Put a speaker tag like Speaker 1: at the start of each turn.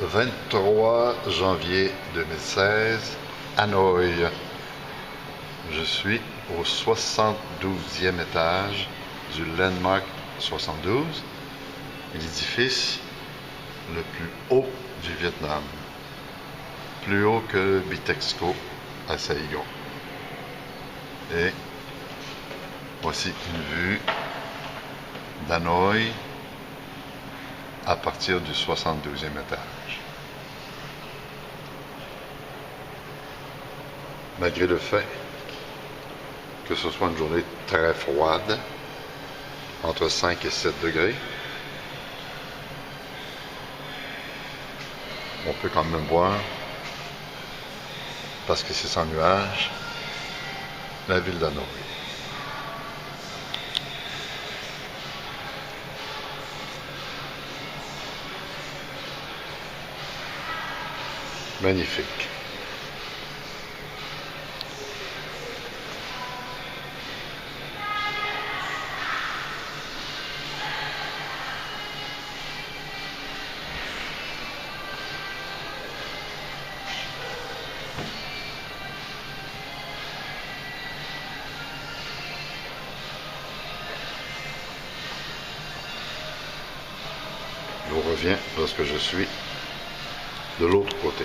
Speaker 1: 23 janvier 2016, Hanoï. Je suis au 72e étage du Landmark 72, l'édifice le plus haut du Vietnam, plus haut que Bitexco à Saigon. Et voici une vue d'Hanoï à partir du 72e étage. Malgré le fait que ce soit une journée très froide, entre 5 et 7 degrés, on peut quand même voir, parce que c'est sans nuages, la ville d'Hanoï. Magnifique. Je reviens lorsque je suis de l'autre côté.